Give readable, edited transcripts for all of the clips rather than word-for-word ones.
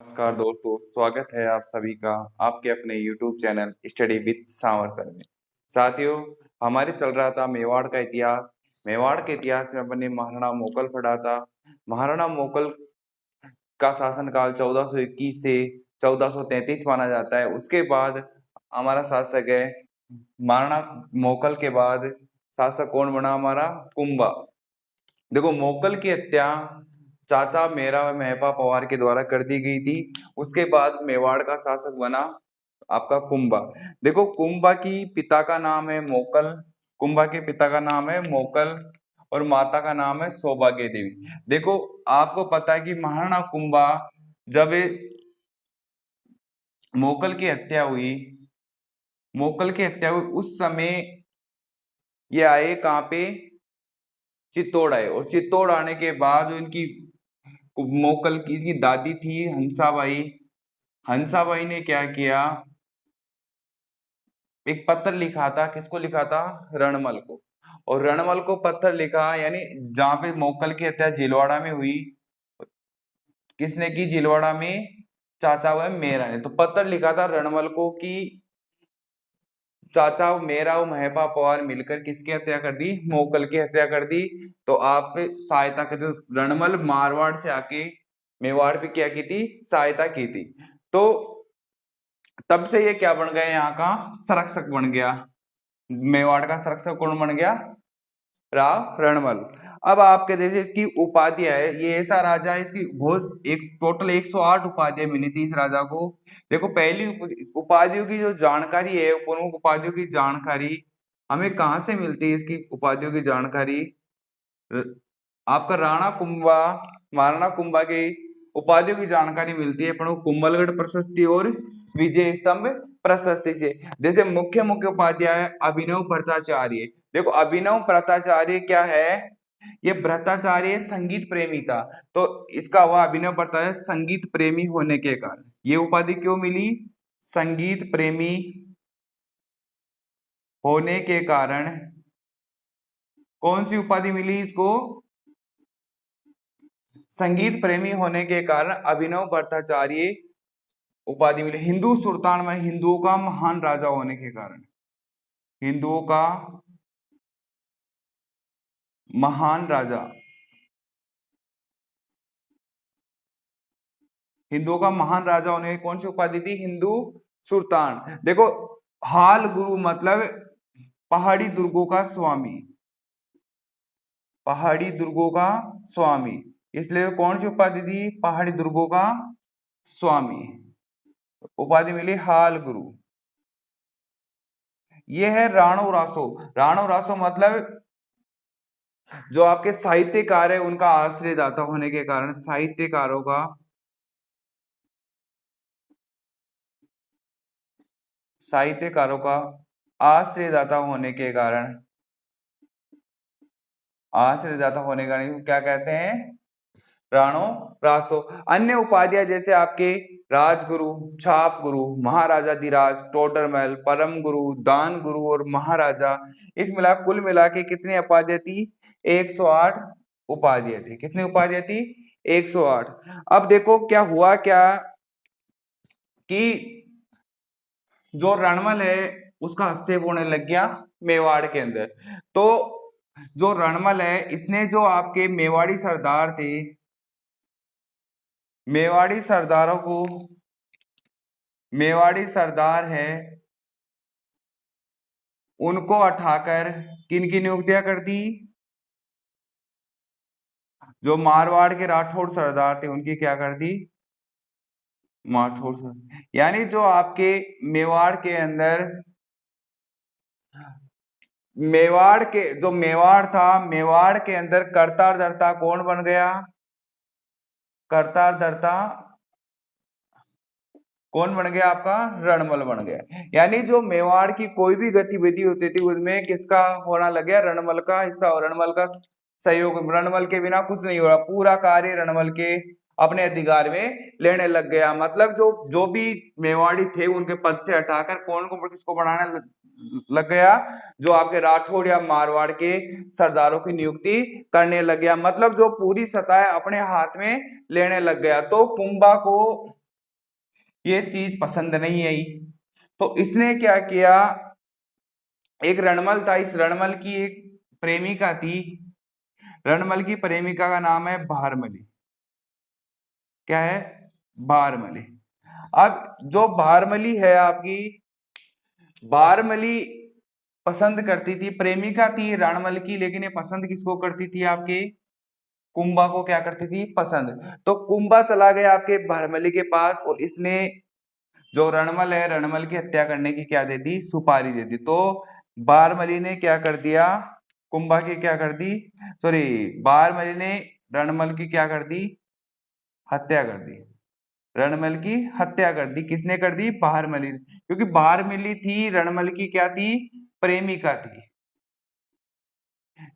नमस्कार दोस्तों, स्वागत है आप सभी का आपके अपने YouTube channel study with Sanwar sir में। साथियों, हमारे चल रहा था मेवाड़ का इतिहास। मेवाड़ के इतिहास में अपन ने महाराणा मोकल पढ़ा था। महाराणा मोकल का शासनकाल 1421 से 1433 माना जाता है। उसके बाद हमारा शासक है महाराणा मोकल के बाद शासक कौन बना? हमारा कुंभा। देखो, मोकल की हत्या चाचा मेरा महपा पवार के द्वारा कर दी गई थी। उसके बाद मेवाड़ का शासक बना आपका कुंभा। देखो, कुंभा की पिता का नाम है मोकल। कुंभा के पिता का नाम है मोकल और माता का नाम है सौभाग्य देवी। देखो, आपको पता है कि महाराणा कुंभा जब मोकल की हत्या हुई, उस समय ये आए कहाँ पे? चित्तौड़ आए। और चित्तौड़ आने के बाद जो इनकी मोकल की इसकी दादी थी हंसाबाई, हंसाबाई ने क्या किया? एक पत्र लिखा था। किसको लिखा था? रणमल को। और रणमल को पत्र लिखा, यानी जहां पे मोकल की हत्या जिलवाड़ा में हुई, किसने की? जिलवाड़ा में चाचा हुआ मेरा ने। तो पत्र लिखा था रणमल को कि चाचा मेरा और महपा पवार मिलकर किसकी हत्या कर दी? मोकल की हत्या कर दी। तो आप सहायता कर दो। रणमल मारवाड़ से आके मेवाड़ पे क्या की थी? सहायता की थी। तो तब से ये क्या बन गया? यहाँ का संरक्षक बन गया। मेवाड़ का संरक्षक कौन बन गया? राव रणमल। अब आपके जैसे इसकी उपाधियां है, ये ऐसा राजा है, इसकी बहुत एक टोटल 108 उपाधियां मिली थी इस राजा को। देखो, पहली उपाधियों की जो जानकारी है, प्रमुख उपाधियों की जानकारी हमें कहाँ से मिलती है? इसकी उपाधियों की जानकारी आपका राणा कुंभा, महाराणा कुंभा की उपाधियों की जानकारी मिलती है अपन को कुंभलगढ़ प्रशस्ति और विजय स्तंभ प्रशस्ति से। जैसे मुख्य मुख्य उपाधियां है अभिनव भट्टाचार्य। देखो, अभिनव भट्टाचार्य क्या है? ये भट्टाचार्य संगीत प्रेमी था। तो इसका हुआ अभिनव भट्टाचार्य संगीत प्रेमी होने के कारण ये उपाधि क्यों मिली? संगीत प्रेमी होने के कारण कौन सी उपाधि मिली इसको? संगीत प्रेमी होने के कारण अभिनव भट्टाचार्य उपाधि मिली। हिंदू सुल्तान में हिंदुओं का महान राजा होने के कारण, हिंदुओं का महान राजा, हिंदुओं का महान राजा होने की कौन सी उपाधि थी? हिंदू सुल्तान। देखो, हाल गुरु मतलब पहाड़ी दुर्गों का स्वामी, पहाड़ी दुर्गों का स्वामी, इसलिए कौन सी उपाधि दी? पहाड़ी दुर्गों का स्वामी उपाधि मिली हाल गुरु। ये है राणो रासो। राणो रासो मतलब जो आपके साहित्यकार है उनका आश्रयदाता होने के कारण, साहित्यकारों का साहित्यकारों का आश्रयदाता होने के कारण, आश्रयदाता होने के कारण क्या कहते हैं? राणो रासो। अन्य उपाधियां जैसे आपके राजगुरु, छाप गुरु, महाराजा धीराज, टोडरमल, परम गुरु, दान गुरु और महाराजा, इस मिला कुल मिला के कितनी उपाधियां थी? 108 उपाधियां थी। कितनी उपाधियां थी? 108। अब देखो क्या हुआ क्या कि जो रणमल है उसका हस्तक्षेप होने लग गया मेवाड़ के अंदर। तो जो रणमल है इसने जो आपके मेवाड़ी सरदार थे, मेवाड़ी सरदारों को, मेवाड़ी सरदार है उनको हटाकर किन की नियुक्तियां कर दी? जो मारवाड़ के राठौड़ सरदार थे उनकी क्या कर दी? राठौड़ सरदार। यानी जो आपके मेवाड़ के अंदर, मेवाड़ के जो मेवाड़ था, मेवाड़ के अंदर करतार दर्ता कौन बन गया? करतार दर्ता कौन बन गया? आपका रणमल बन गया। यानी जो मेवाड़ की कोई भी गतिविधि होती थी उसमें किसका होना लग गया? रणमल का हिस्सा और रणमल का सहयोग। रणमल के बिना कुछ नहीं हो रहा, पूरा कार्य रणमल के अपने अधिकार में लेने लग गया। मतलब जो जो भी मेवाड़ी थे उनके पद से हटाकर कौन को किसको बनाने लग गया? जो आपके राठौड़ या मारवाड़ के सरदारों की नियुक्ति करने लग गया। मतलब जो पूरी सत्ता अपने हाथ में लेने लग गया। तो कुंभा को ये चीज पसंद नहीं आई। तो इसने क्या किया, एक रणमल था, इस रणमल की एक प्रेमिका थी, रणमल की प्रेमिका का नाम है भारमली। क्या है? भारमली। अब जो भारमली है आपकी, भारमली पसंद करती थी, प्रेमिका थी रणमल की, लेकिन ये पसंद किसको करती थी आपके, कुंभा को क्या करती थी, पसंद। तो कुंभा चला गया आपके भारमली के पास और इसने जो रणमल है, रणमल की हत्या करने की क्या दे दी, सुपारी दे दी। तो बारमली ने क्या कर दिया, कुंभा की क्या कर दी, सॉरी, बारमली ने रणमल की क्या कर दी, हत्या कर दी। रणमल की हत्या कर दी, किसने कर दी, बारमली, क्योंकि बारमली थी रणमल की क्या थी, प्रेमिका थी।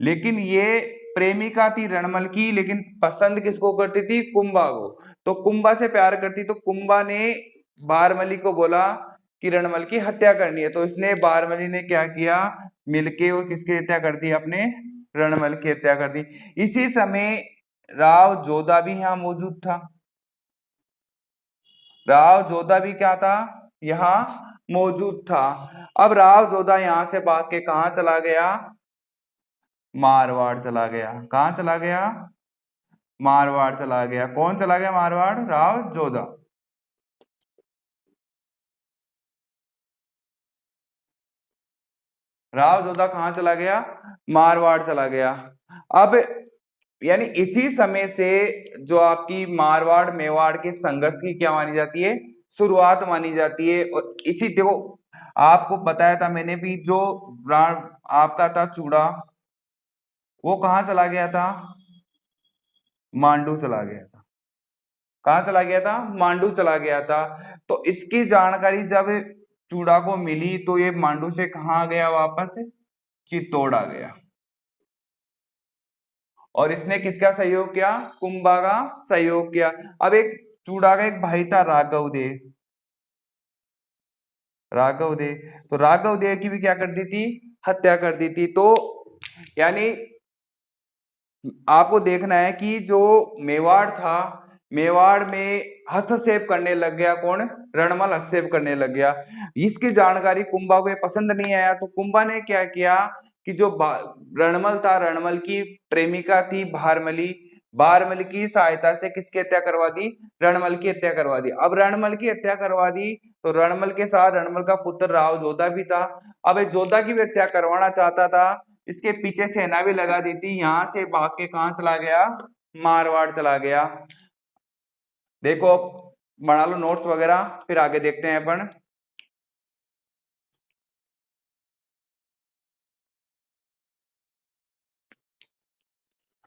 लेकिन ये प्रेमिका थी रणमल की, लेकिन पसंद किसको करती थी, कुंभा को। तो कुंभा से प्यार करती, तो कुंभा ने बारमली को बोला कि रणमल की हत्या करनी है। तो इसने, बारमली ने क्या किया, मिलके और किसकी हत्या कर दी, अपने रणमल की हत्या कर दी। इसी समय राव जोधा भी यहाँ मौजूद था। राव जोधा भी क्या था, यहाँ मौजूद था। अब राव जोधा यहाँ से भाग के कहा चला गया, मारवाड़ चला गया। कहां चला गया, मारवाड़ चला गया। कौन चला गया मारवाड़, राव जोधा। राव जोधा कहां चला गया, मारवाड़ चला गया। अब यानी इसी समय से जो आपकी मारवाड़ मेवाड़ के संघर्ष की क्या मानी जाती है, शुरुआत मानी जाती है। और इसी, देखो आपको बताया था मैंने भी, जो आपका था चूड़ा, वो कहां चला गया था, मांडू चला गया था। कहां चला गया था, मांडू चला गया था। तो इसकी जानकारी जब चूड़ा को मिली तो ये मांडू से कहा गया, वापस चित्तौड़ आ गया। और इसने किसका सहयोग किया, कुंभा का सहयोग किया। अब एक चूड़ा का एक भाई था राघव देव, राघव देव, तो राघव देव की भी क्या कर दी थी, हत्या कर दी थी। तो यानी आपको देखना है कि जो मेवाड़ था, मेवाड़ में हस्तक्षेप करने लग गया कौन, रणमल हस्तक्षेप करने लग गया। इसकी जानकारी कुंभा को ये पसंद नहीं आया। तो कुंभा ने क्या किया कि जो रणमल था, रणमल की प्रेमिका थी भारमली, भारमल की सहायता से किसकी हत्या करवा दी, रणमल की हत्या करवा दी। अब रणमल की हत्या करवा दी तो रणमल के साथ रणमल का पुत्र राव जोधा भी था। अब ये जोधा की भी हत्या करवाना चाहता था, इसके पीछे सेना भी लगा दी थी। यहां से भाग के कहां चला गया, मारवाड़ चला गया। देखो बना लो नोट्स वगैरह, फिर आगे देखते हैं अपन।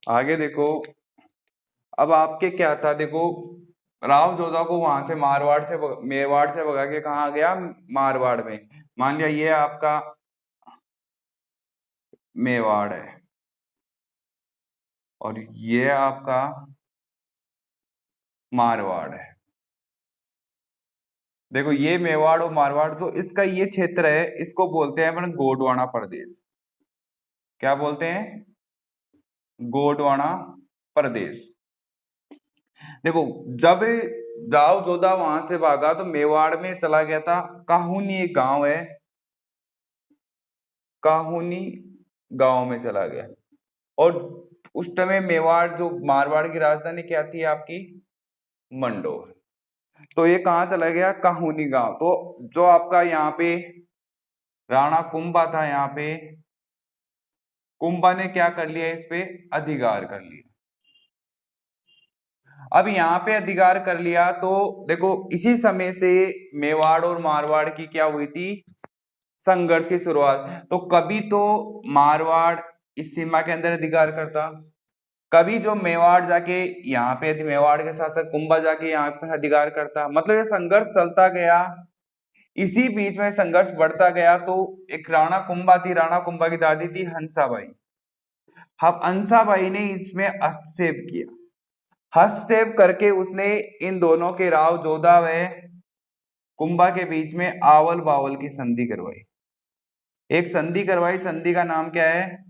आगे देखो, अब आपके क्या था, देखो राव जोधा को वहां से मारवाड़ से मेवाड़ से भगा के कहा गया, मारवाड़ में। मान लिया ये आपका मेवाड़ है और ये आपका मारवाड़ है। देखो ये मेवाड़ और मारवाड़, जो इसका ये क्षेत्र है, इसको बोलते हैं अपन गोंडवाना प्रदेश। क्या बोलते हैं, गोंडवाना प्रदेश। देखो जब राव जोधा वहां से भागा तो मेवाड़ में चला गया था, काहुनी एक गांव है, काहुनी गांव में चला गया। और उस समय मेवाड़, जो मारवाड़ की राजधानी क्या थी आपकी, मंडोर। तो ये कहाँ चला गया, काहुनी गांव। तो जो आपका यहाँ पे राणा कुंभा था, यहाँ पे कुंभा ने क्या कर लिया, इस पे अधिकार कर लिया। अब यहाँ पे अधिकार कर लिया तो देखो इसी समय से मेवाड़ और मारवाड़ की क्या हुई थी, संघर्ष की शुरुआत। तो कभी तो मारवाड़ इस सीमा के अंदर अधिकार करता, कभी जो मेवाड़ जाके यहाँ पे, मेवाड़ के साथ साथ कुंभा जाके यहाँ पे अधिकार करता। मतलब ये संघर्ष चलता गया, इसी बीच में संघर्ष बढ़ता गया। तो एक राणा कुंभा थी, राणा कुंभा की दादी थी हंसाबाई। अब हंसाबाई ने इसमें हस्तक्षेप किया, हस्तक्षेप करके उसने इन दोनों के, राव जोधा व कुंभा के बीच में आवल बावल की संधि करवाई। एक संधि करवाई, संधि का नाम क्या है,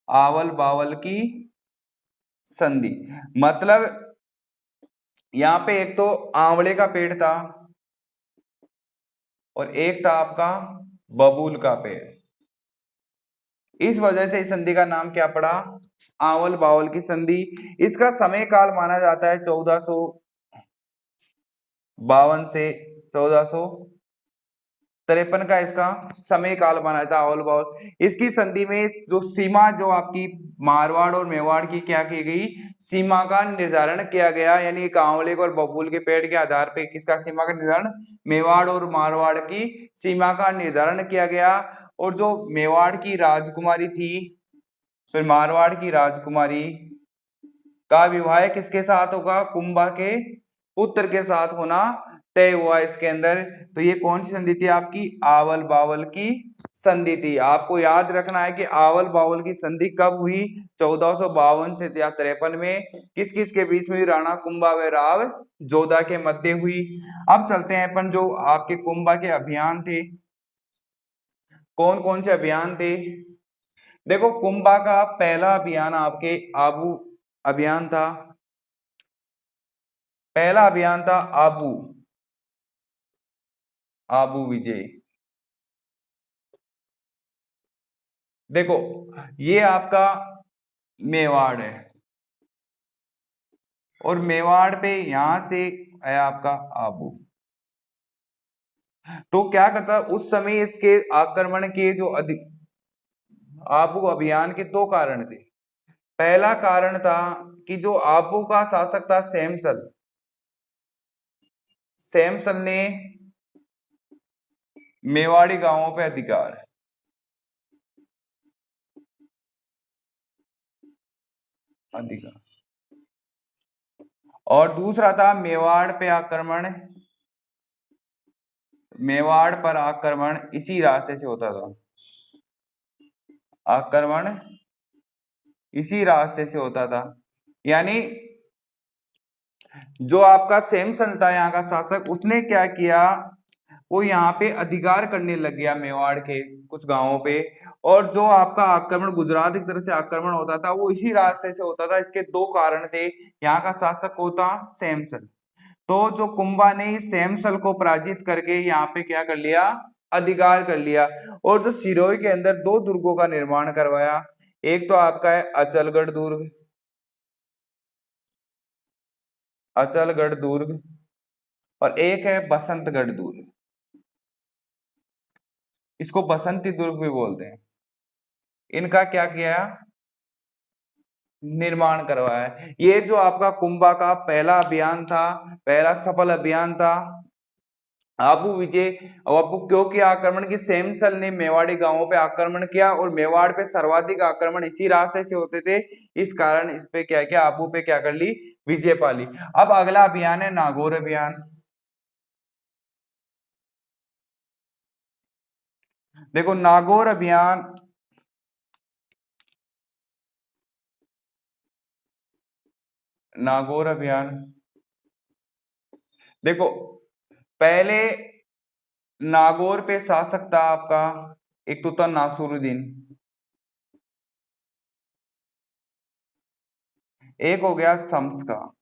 आवल बावल की संधि। मतलब यहाँ पे एक तो आंवले का पेड़ था, और एक था आपका बबूल का पेड़। इस वजह से इस संधि का नाम क्या पड़ा, आवल बावल की संधि। इसका समय काल माना जाता है 1452 से 1453 का इसका समय काल माना जाता है आवल बावल। इसकी संधि में जो सीमा जो आपकी मारवाड़ और मेवाड़ की क्या की गई, सीमा का निर्धारण किया गया, यानी कांवले और बबूल के पेड़ के आधार पर किसका सीमा का निर्धारण, मेवाड़ और मारवाड़ की सीमा का निर्धारण किया गया। और जो मेवाड़ की राजकुमारी थी, फिर मारवाड़ की राजकुमारी का विवाह किसके साथ होगा, कुंभा के पुत्र के साथ होना तय हुआ इसके अंदर। तो ये कौन सी संधि थी आपकी, आवल बावल की संधि थी। आपको याद रखना है कि आवल बावल की संधि कब हुई, 1452 से 53 में। किस किस के बीच में, राणा कुंभा व राव जोधा के मध्य हुई। अब चलते हैं अपन जो आपके कुंभा के अभियान थे, कौन कौन से अभियान थे। देखो कुंभा का पहला अभियान आपके आबू अभियान था, पहला अभियान था आबू, आबू विजय। देखो ये आपका मेवाड़ है, और मेवाड़ पे यहां से आया आपका आबू। तो क्या करता, उस समय इसके आक्रमण के जो आबू अभियान के दो कारण थे। पहला कारण था कि जो आबू का शासक था सैमसल, सैमसल ने मेवाड़ी गांवों पे अधिकार, और दूसरा था मेवाड़ पे आक्रमण, मेवाड़ पर आक्रमण इसी रास्ते से होता था, आक्रमण इसी रास्ते से होता था। यानी जो आपका सैमसन था यहाँ का शासक, उसने क्या किया, वो यहाँ पे अधिकार करने लग गया मेवाड़ के कुछ गांवों पे। और जो आपका आक्रमण गुजरात की तरफ से आक्रमण होता था वो इसी रास्ते से होता था। इसके दो कारण थे, यहाँ का शासक होता सैमसन। तो जो कुंभा ने इस सैमसल को पराजित करके यहाँ पे क्या कर लिया, अधिकार कर लिया। और जो सिरोही के अंदर दो दुर्गों का निर्माण करवाया, एक तो आपका है अचलगढ़ दुर्ग, अचलगढ़ दुर्ग, और एक है बसंतगढ़ दुर्ग। इसको बसंती दुर्ग भी बोलते हैं। इनका क्या किया, निर्माण करवाया। ये जो आपका कुंभा का पहला अभियान था, पहला सफल अभियान था आबू विजय। आबू क्यों किया आक्रमण, की सैमसल ने मेवाड़ी गांवों पे आक्रमण किया, और मेवाड़ पे सर्वाधिक आक्रमण इसी रास्ते से होते थे। इस कारण इस पे क्या किया, आबू पे क्या कर ली, विजय पाली। अब अगला अभियान है नागौर अभियान। देखो नागौर अभियान, नागौर अभियान, देखो पहले नागौर पे शासक था आपका, एक तो था नासुरुद्दीन, एक हो गया शम्स का।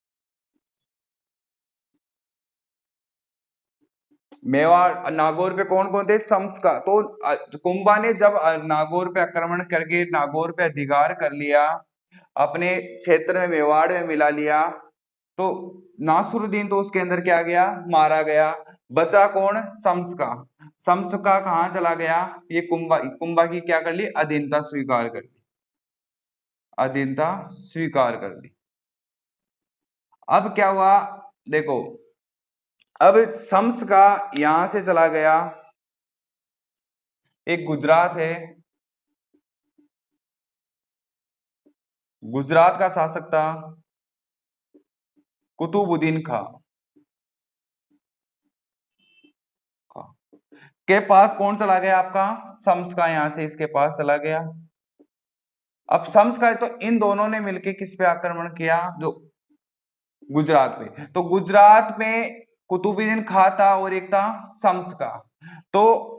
मेवाड़ नागौर पे कौन कौन थे, शम्स का। तो कुंभा ने जब नागौर पे आक्रमण करके नागौर पे अधिकार कर लिया, अपने क्षेत्र में मेवाड़ में मिला लिया, तो नासुरुद्दीन तो उसके अंदर क्या गया, मारा गया। बचा कौन, शम्स का। शम्स का कहाँ चला गया, ये कुंभा, कुंभा की क्या कर ली, अधीनता स्वीकार कर ली, अधीनता स्वीकार कर ली। अब क्या हुआ, देखो अब शम्स का यहां से चला गया, एक गुजरात है, गुजरात का शासक था कुतुबुद्दीन खां के पास कौन चला गया आपका, शम्स का यहां से इसके पास चला गया। अब शम्स का तो इन दोनों ने मिलकर किस पे आक्रमण किया, जो गुजरात पे। तो गुजरात में कुतुबुद्दीन खां था और एक था शम्स का। तो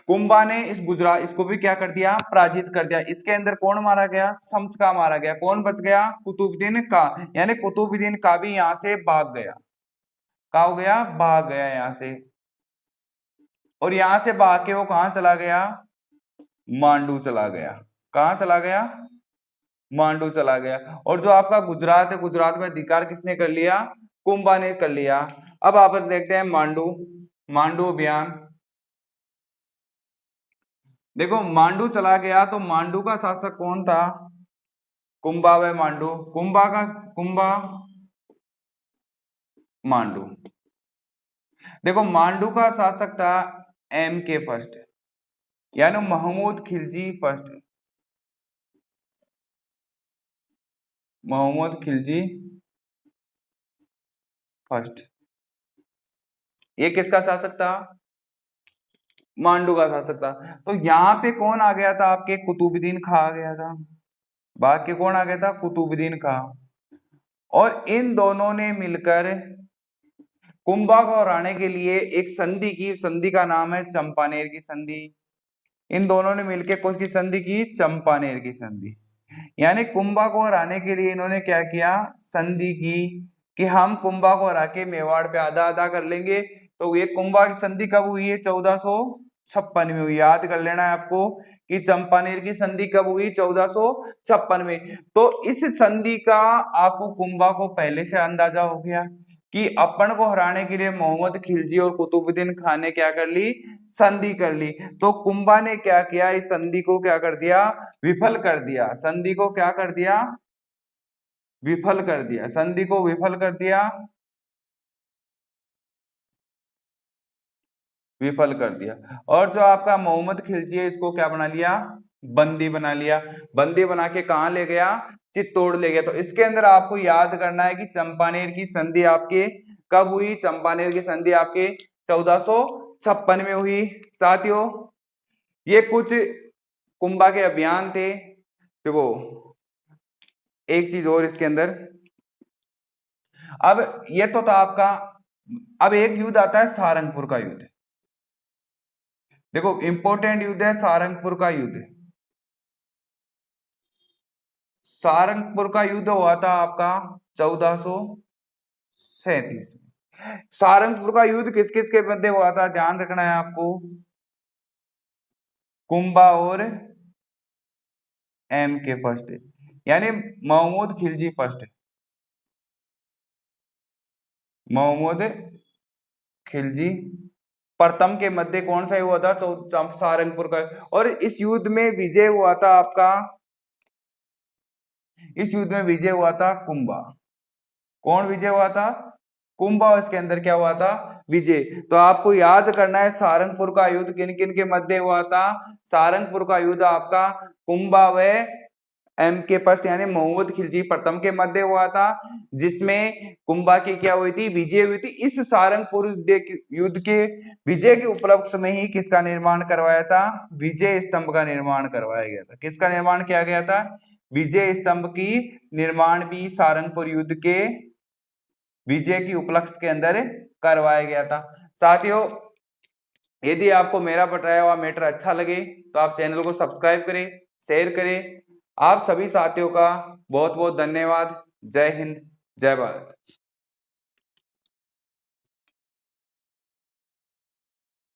कुंभा ने इस गुजरात इसको भी क्या कर दिया, पराजित कर दिया। इसके अंदर कौन मारा गया, शम्स का मारा गया। कौन बच गया, कुतुबुद्दीन का, यानी कुतुबुद्दीन का भी यहाँ से भाग गया। क्या हो गया, भाग गया यहाँ से। और यहां से भाग के वो कहां चला गया, मांडू चला गया। कहां चला गया, मांडू चला गया। और जो आपका गुजरात है, गुजरात में अधिकार किसने कर लिया, कुंभा ने कर लिया। अब आप देखते हैं मांडू, मांडू अभियान। देखो मांडू चला गया तो मांडू का शासक कौन था, कुंभा व मांडू, कुंभा मांडू। देखो मांडू का शासक था M.K. फर्स्ट, यानी महमूद खिलजी फर्स्ट, मोहम्मद खिलजी फर्स्ट। ये किसका शासक था, मांडू का शासक था। तो यहाँ पे कौन आ गया था, आपके कुतुबुद्दीन खां आ गया था, बाकी कौन आ गया था, कुतुबुद्दीन खां। और इन दोनों ने मिलकर कुंभा को हराने के लिए एक संधि की, संधि का नाम है चंपानेर की संधि। इन दोनों ने मिलकर कौन सी संधि की, चंपानेर की संधि। यानी कुंभा को हराने के लिए इन्होंने क्या किया, संधि की कि हम कुंभा को हरा के मेवाड़ पे आधा आधा कर लेंगे। तो ये कुंभा की संधि कब हुई है, 1456 में हुई। याद कर लेना है आपको कि चंपानेर की संधि कब हुई, 1456 में। तो इस संधि का आपको कुंभा को पहले से अंदाजा हो गया कि अपन को हराने के लिए मोहम्मद खिलजी और कुतुबुद्दीन खान ने क्या कर ली, संधि कर ली। तो कुंभा ने क्या किया, इस संधि को क्या कर दिया, विफल कर दिया। संधि को क्या कर दिया, विफल कर दिया, संधि को विफल कर दिया, विफल कर दिया। और जो आपका मोहम्मद खिलजी है, इसको क्या बना लिया, बंदी बना लिया। बंदी बना के कहां ले गया, चित्तौड़ ले गया। तो इसके अंदर आपको याद करना है कि चंपानेर की संधि आपके कब हुई, चंपानेर की संधि आपके 1456 में हुई। साथियों ये कुछ कुंभा के अभियान थे। देखो एक चीज और इसके अंदर, अब ये तो था आपका। अब एक युद्ध आता है सारंगपुर का युद्ध। देखो इंपॉर्टेंट युद्ध है सारंगपुर का युद्ध। सारंगपुर का युद्ध हुआ था आपका 1437। सारंगपुर का युद्ध किस किस के मध्य हुआ था, ध्यान रखना है आपको, कुंभा और M.K. फर्स्ट, यानी महमूद खिलजी फर्स्ट, महमूद खिलजी प्रथम के मध्य कौन सा हुआ था, सारंगपुर का। और इस युद्ध में विजय हुआ था आपका, इस युद्ध में विजय हुआ था कुंभा। कौन विजय हुआ था, कुंभा। इसके अंदर क्या हुआ था, विजय। तो आपको याद करना है सारंगपुर का युद्ध किन किन के मध्य हुआ था। सारंगपुर का युद्ध आपका कुंभा व M.K. फर्स्ट यानी मोहम्मद खिलजी प्रथम के मध्य हुआ था, जिसमें कुंभा की क्या हुई थी, विजय हुई थी। इस सारंगपुर युद्ध के विजय के उपलक्ष्य में ही किसका निर्माण करवाया था, विजय स्तंभ का निर्माण करवाया गया था। किसका निर्माण किया गया था, विजय स्तंभ की निर्माण भी सारंगपुर युद्ध के विजय की उपलक्ष्य के अंदर करवाया गया था। साथियों यदि आपको मेरा बताया हुआ मैटर अच्छा लगे तो आप चैनल को सब्सक्राइब करें, शेयर करें। आप सभी साथियों का बहुत बहुत धन्यवाद। जय हिंद, जय भारत।